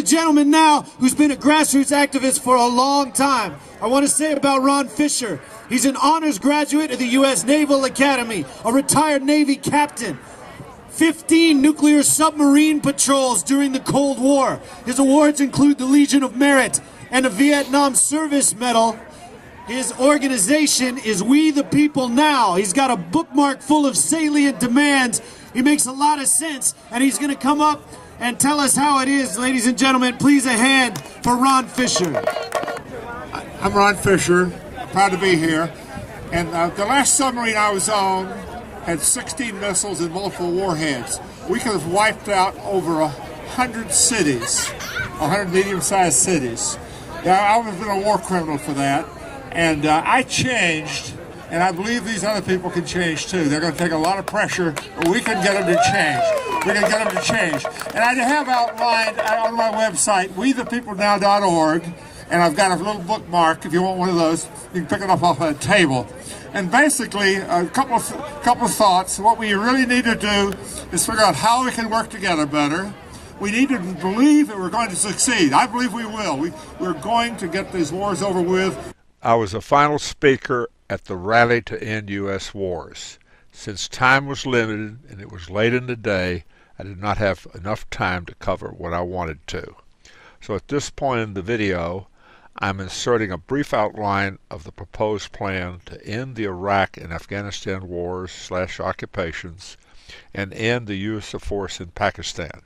a gentleman now who's been a grassroots activist for a long time. I want to say about Ron Fisher. He's an honors graduate of the U.S. Naval Academy, a retired Navy captain, 15 nuclear submarine patrols during the Cold War. His awards include the Legion of Merit and a Vietnam Service Medal. His organization is We the People Now. He's got a bookmark full of salient demands. He makes a lot of sense, and he's going to come up and tell us how it is. Ladies and gentlemen, please a hand for Ron Fisher. I'm Ron Fisher, proud to be here. And the last submarine I was on had 16 missiles and multiple warheads. We could have wiped out over 100 cities, 100 medium-sized cities. Now, I've been a war criminal for that, and I changed, and I believe these other people can change too. They're going to take a lot of pressure, but we can get them to change. We're going to get them to change. And I have outlined on my website, wethepeoplenow.org, and I've got a little bookmark. If you want one of those, you can pick it up off a table. And basically, a couple of thoughts. What we really need to do is figure out how we can work together better. We need to believe that we're going to succeed. I believe we will. We're going to get these wars over with. I was a final speaker at the Rally to End U.S. Wars. Since time was limited and it was late in the day, I did not have enough time to cover what I wanted to. So at this point in the video, I'm inserting a brief outline of the proposed plan to end the Iraq and Afghanistan wars/occupations and end the use of force in Pakistan.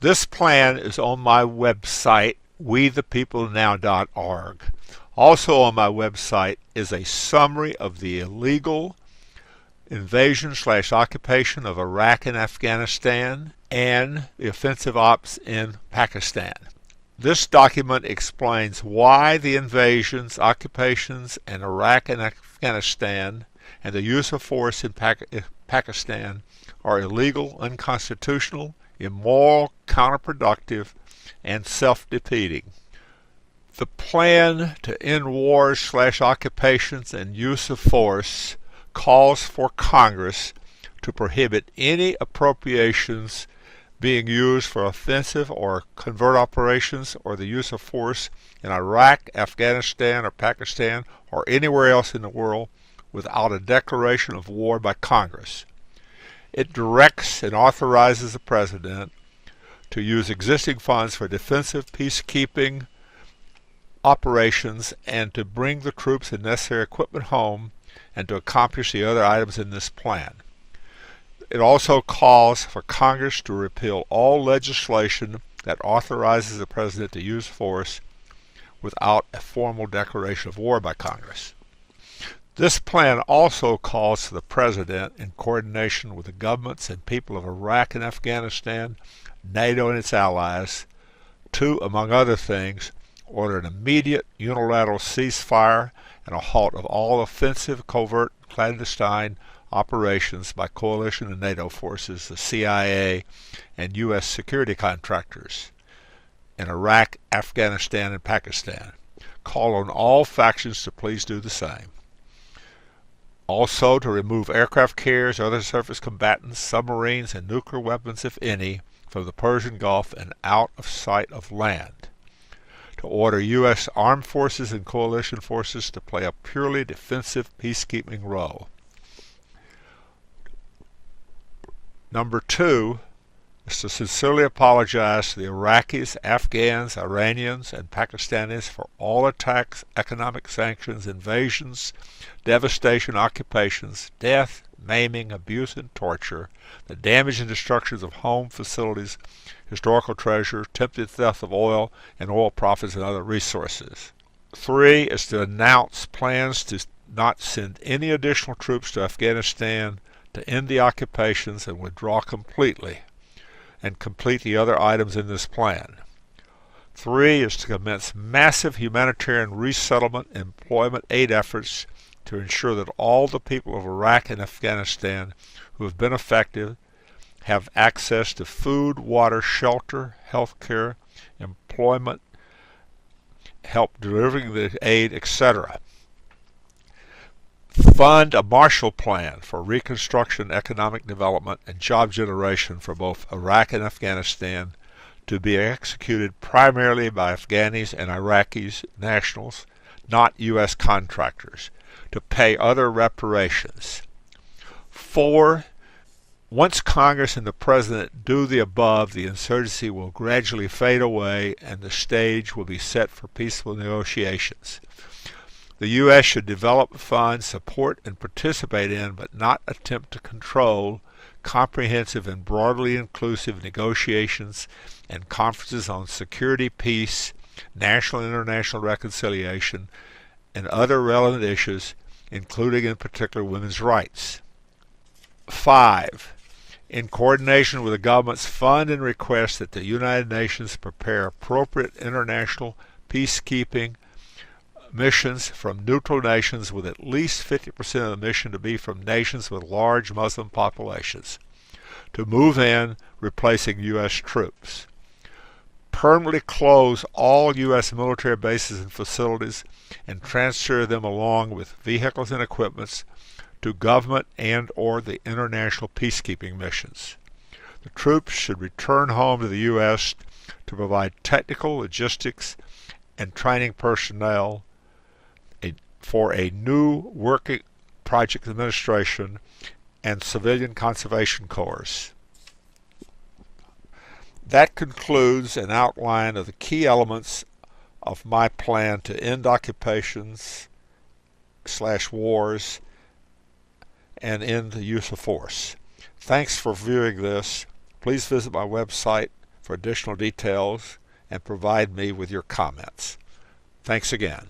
This plan is on my website, wethepeoplenow.org. Also on my website is a summary of the illegal invasion/occupation of Iraq and Afghanistan and the offensive ops in Pakistan. This document explains why the invasions, occupations in Iraq and Afghanistan and the use of force in Pakistan are illegal, unconstitutional, immoral, counterproductive, and self-defeating. The plan to end wars/occupations and use of force calls for Congress to prohibit any appropriations being used for offensive or covert operations or the use of force in Iraq, Afghanistan, or Pakistan, or anywhere else in the world without a declaration of war by Congress. It directs and authorizes the President to use existing funds for defensive peacekeeping operations and to bring the troops and necessary equipment home and to accomplish the other items in this plan. It also calls for Congress to repeal all legislation that authorizes the President to use force without a formal declaration of war by Congress. This plan also calls for the President, in coordination with the governments and people of Iraq and Afghanistan, NATO and its allies, to, among other things, order an immediate unilateral ceasefire and a halt of all offensive, covert, clandestine operations by coalition and NATO forces, the CIA, and U.S. security contractors in Iraq, Afghanistan, and Pakistan. Call on all factions to please do the same. Also, to remove aircraft carriers, other surface combatants, submarines, and nuclear weapons, if any, from the Persian Gulf and out of sight of land. To order U.S. armed forces and coalition forces to play a purely defensive peacekeeping role. Number 2 is to sincerely apologize to the Iraqis, Afghans, Iranians, and Pakistanis for all attacks, economic sanctions, invasions, devastation, occupations, death, maiming, abuse, and torture, the damage and destruction of home facilities, historical treasure, attempted theft of oil and oil profits and other resources. 3 is to announce plans to not send any additional troops to Afghanistan, to end the occupations and withdraw completely, and complete the other items in this plan. 3 is to commence massive humanitarian resettlement and employment aid efforts to ensure that all the people of Iraq and Afghanistan who have been affected have access to food, water, shelter, health care, employment, help delivering the aid, etc. Fund a Marshall Plan for reconstruction, economic development, and job generation for both Iraq and Afghanistan to be executed primarily by Afghanis and Iraqis nationals, not U.S. contractors, to pay other reparations. 4. Once Congress and the President do the above, the insurgency will gradually fade away and the stage will be set for peaceful negotiations. The U.S. should develop, fund, support, and participate in, but not attempt to control, comprehensive and broadly inclusive negotiations and conferences on security, peace, national and international reconciliation, and other relevant issues, including in particular women's rights. 5. In coordination with the governments, fund and request that the United Nations prepare appropriate international peacekeeping missions from neutral nations, with at least 50% of the mission to be from nations with large Muslim populations, to move in, replacing U.S. troops. Permanently close all U.S. military bases and facilities and transfer them along with vehicles and equipments to government and or the international peacekeeping missions. The troops should return home to the U.S. to provide technical, logistics, and training personnel for a new working project administration and civilian conservation corps. That concludes an outline of the key elements of my plan to end occupations/wars and end the use of force. Thanks for viewing this. Please visit my website for additional details and provide me with your comments. Thanks again.